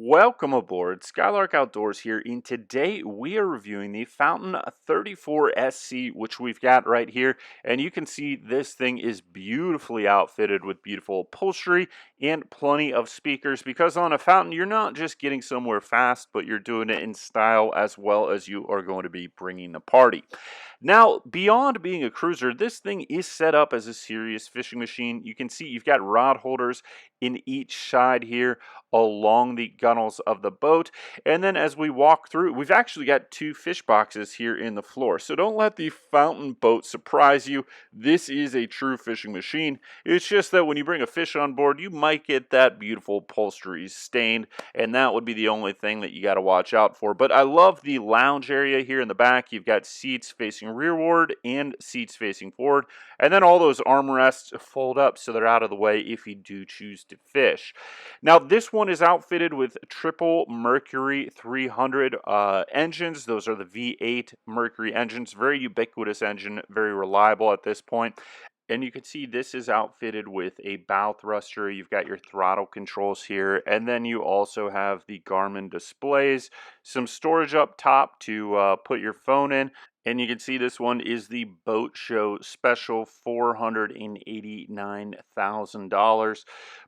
Welcome aboard, Skylark Outdoors here, and today we are reviewing the Fountain 34 SC, which we've got right here, and you can see this thing is beautifully outfitted with beautiful upholstery and plenty of speakers, because on a Fountain, you're not just getting somewhere fast, but you're doing it in style as well as you are going to be bringing a party. Now, beyond being a cruiser, this thing is set up as a serious fishing machine. You can see you've got rod holders in each side here along the gunnels of the boat. And then as we walk through, we've actually got two fish boxes here in the floor. So don't let the Fountain boat surprise you. This is a true fishing machine. It's just that when you bring a fish on board, you might get that beautiful upholstery stained, and that would be the only thing that you got to watch out for. But I love the lounge area here in the back. You've got seats facing rearward and seats facing forward, and then all those armrests fold up so they're out of the way if you do choose to fish. Now, this one is outfitted with triple Mercury 300 engines. Those are the V8 Mercury engines. Very ubiquitous engine, very reliable at this point. And you can see this is outfitted with a bow thruster. You've got your throttle controls here. And then you also have the Garmin displays, some storage up top to put your phone in. And you can see this one is the Boat Show Special, $489,000.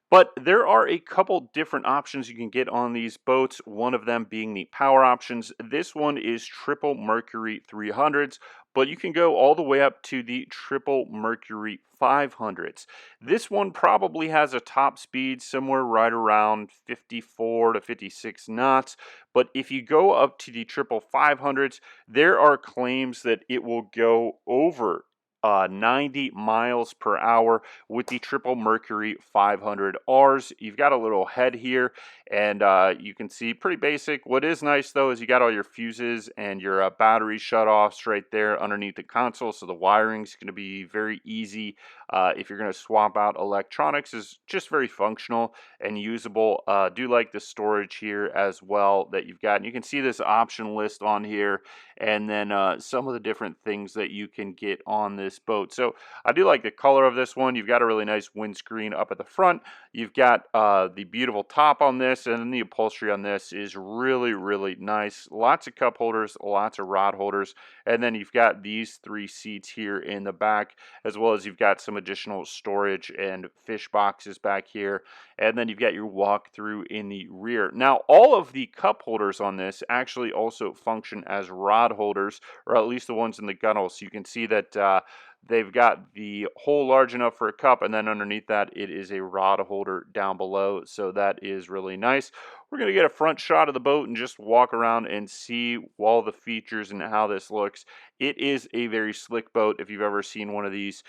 But there are a couple different options you can get on these boats, one of them being the power options. This one is triple Mercury 300s, but you can go all the way up to the triple Mercury 500s. This one probably has a top speed somewhere right around 54 to 56 knots, but if you go up to the triple 500s, there are claims that it will go over 90 miles per hour with the triple Mercury 500Rs. You've got a little head here, and you can see pretty basic. What is nice though is you got all your fuses and your battery shutoffs right there underneath the console, so the wiring's going to be very easy. If you're going to swap out electronics, is just very functional and usable. Do like the storage here as well that you've got. And you can see this option list on here, and then some of the different things that you can get on this boat. So I do like the color of this one. You've got a really nice windscreen up at the front. You've got the beautiful top on this, and then the upholstery on this is really, really nice. Lots of cup holders, lots of rod holders, and then you've got these three seats here in the back, as well as you've got some additional storage and fish boxes back here, and then you've got your walk-through in the rear. Now, all of the cup holders on this actually also function as rod holders, or at least the ones in the gunnel. So you can see that they've got the hole large enough for a cup, and then underneath that it is a rod holder down below, so that is really nice. We're going to get a front shot of the boat and just walk around and see all the features and how this looks. It is a very slick boat. If you've ever seen one of these,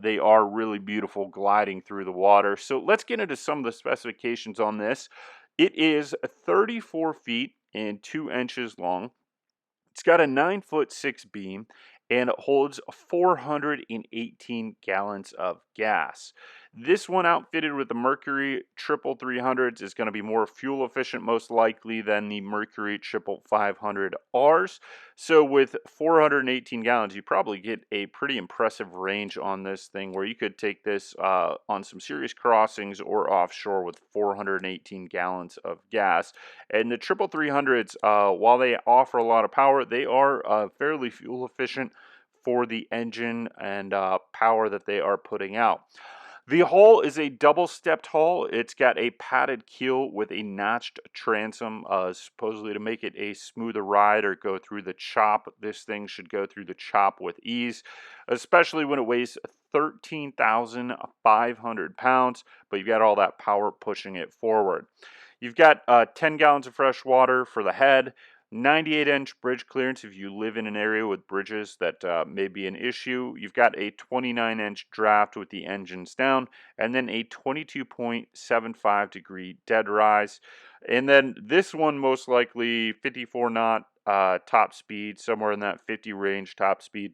they are really beautiful gliding through the water. So let's get into some of the specifications on this. It is 34 feet and 2 inches long. It's got a 9'6" beam, and it holds 418 gallons of gas. This one, outfitted with the Mercury triple 300s, is going to be more fuel efficient most likely than the Mercury triple 500Rs. So with 418 gallons, you probably get a pretty impressive range on this thing, where you could take this on some serious crossings or offshore with 418 gallons of gas. And the triple 300s, while they offer a lot of power, they are fairly fuel efficient for the engine and power that they are putting out. The hull is a double-stepped hull. It's got a padded keel with a notched transom, supposedly to make it a smoother ride or go through the chop. This thing should go through the chop with ease, especially when it weighs 13,500 pounds, but you've got all that power pushing it forward. You've got 10 gallons of fresh water for the head, 98-inch bridge clearance if you live in an area with bridges that may be an issue. You've got a 29-inch draft with the engines down, and then a 22.75 degree dead rise. And then this one, most likely 54 knot top speed, somewhere in that 50 range top speed.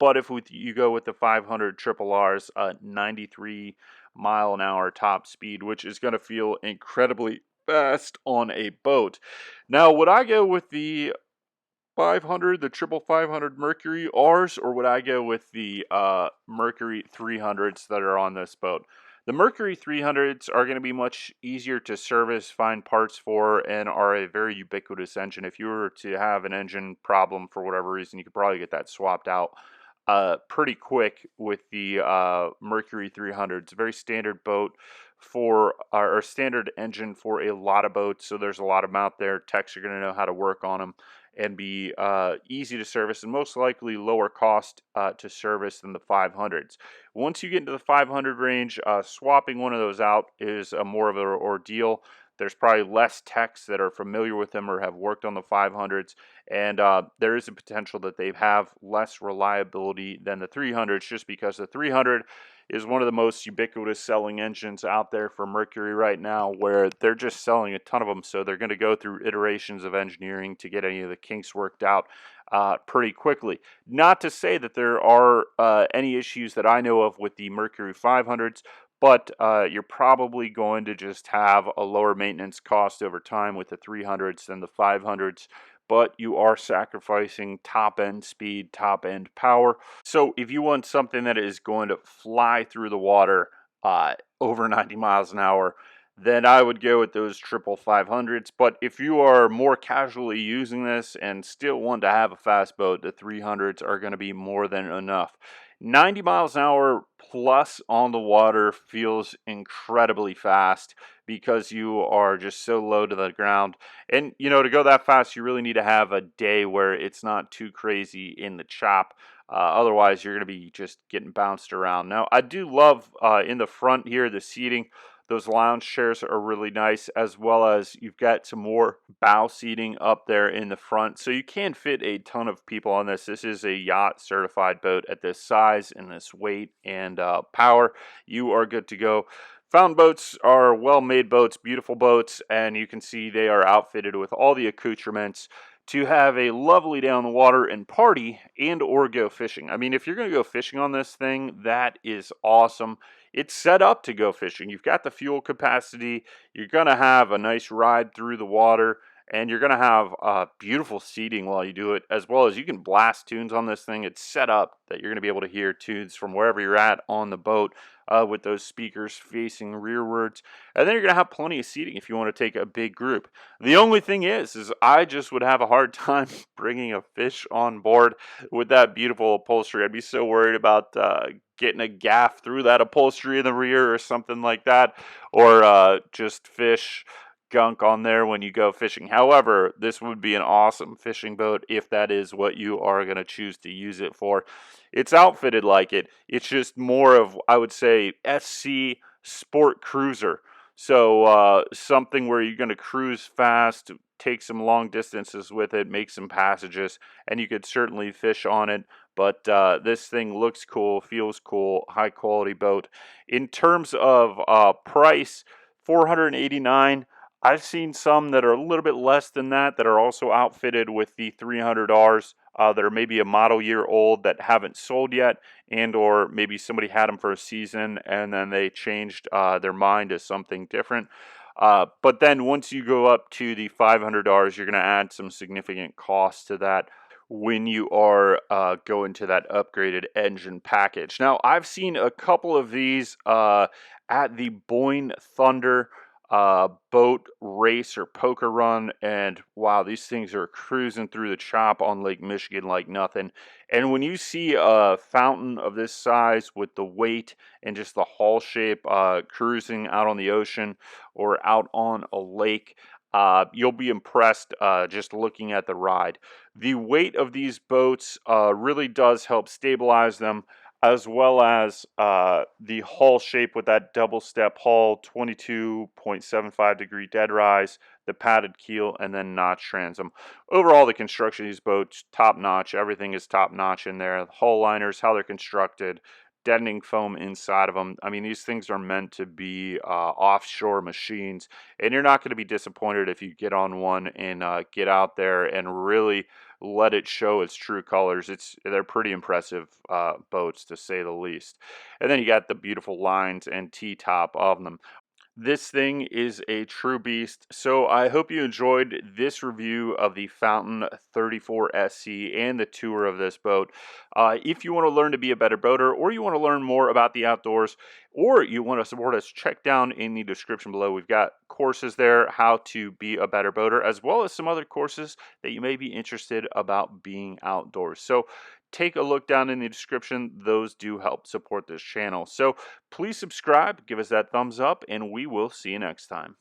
But if you go with the 500 triple R's, 93 mile an hour top speed, which is going to feel incredibly fast on a boat. Now, would I go with the 500, the triple 500 Mercury R's, or would I go with the Mercury 300s that are on this boat? The Mercury 300s are going to be much easier to service, find parts for, and are a very ubiquitous engine. If you were to have an engine problem for whatever reason, you could probably get that swapped out pretty quick with the Mercury 300. It's a very standard boat for or standard engine for a lot of boats. So there's a lot of them out there. Techs are going to know how to work on them and be easy to service and most likely lower cost to service than the 500s. Once you get into the 500 range, swapping one of those out is a more of an ordeal. There's probably less techs that are familiar with them or have worked on the 500s, and there is a potential that they have less reliability than the 300s just because the 300 is one of the most ubiquitous selling engines out there for Mercury right now, where they're just selling a ton of them. So they're going to go through iterations of engineering to get any of the kinks worked out pretty quickly. Not to say that there are any issues that I know of with the Mercury 500s, but you're probably going to just have a lower maintenance cost over time with the 300s than the 500s, but you are sacrificing top end speed, top end power. So if you want something that is going to fly through the water over 90 miles an hour, then I would go with those triple 500s. But if you are more casually using this and still want to have a fast boat, the 300s are going to be more than enough. 90 miles an hour plus on the water feels incredibly fast because you are just so low to the ground. And, to go that fast, you really need to have a day where it's not too crazy in the chop. Otherwise, you're going to be just getting bounced around. Now, I do love in the front here, the seating. Those lounge chairs are really nice, as well as you've got some more bow seating up there in the front. So you can fit a ton of people on this. This is a yacht certified boat at this size and this weight and power. You are good to go. Fountain boats are well-made boats, beautiful boats, and you can see they are outfitted with all the accoutrements to have a lovely day on the water and party and or go fishing. I mean, if you're going to go fishing on this thing, that is awesome. It's set up to go fishing. You've got the fuel capacity. You're going to have a nice ride through the water, and you're going to have beautiful seating while you do it, as well as you can blast tunes on this thing. It's set up that you're going to be able to hear tunes from wherever you're at on the boat with those speakers facing rearwards. And then you're going to have plenty of seating if you want to take a big group. The only thing is I just would have a hard time bringing a fish on board with that beautiful upholstery. I'd be so worried about getting a gaff through that upholstery in the rear or something like that, or just fish gunk on there when you go fishing. However, this would be an awesome fishing boat if that is what you are going to choose to use it for. It's outfitted like it. It's just more of, I would say, SC sport cruiser. So something where you're going to cruise fast, take some long distances with it, make some passages, and you could certainly fish on it. But this thing looks cool, feels cool, high quality boat. In terms of price, $489. I've seen some that are a little bit less than that are also outfitted with the 300Rs that are maybe a model year old that haven't sold yet, and or maybe somebody had them for a season and then they changed their mind to something different. But then once you go up to the $500, you're going to add some significant cost to that when you are going to that upgraded engine package. Now, I've seen a couple of these at the Boyne Thunder boat race or poker run, and wow, these things are cruising through the chop on Lake Michigan like nothing. And when you see a fountain of this size with the weight and just the hull shape cruising out on the ocean or out on a lake, you'll be impressed just looking at the ride. The weight of these boats really does help stabilize them, as well as the hull shape with that double step hull, 22.75 degree dead rise, the padded keel, and then notch transom. Overall, the construction of these boats, top notch. Everything is top notch in there. The hull liners, how they're constructed, deadening foam inside of them. I mean, these things are meant to be offshore machines, and you're not going to be disappointed if you get on one and get out there and really let it show its true colors. They're pretty impressive boats, to say the least. And then you got the beautiful lines and T-top of them. This thing is a true beast. So I hope you enjoyed this review of the Fountain 34 SC and the tour of this boat. If you want to learn to be a better boater, or you want to learn more about the outdoors, or you want to support us, check down in the description below. We've got courses there, how to be a better boater, as well as some other courses that you may be interested about being outdoors. So take a look down in the description. Those do help support this channel. So please subscribe, give us that thumbs up, and we will see you next time.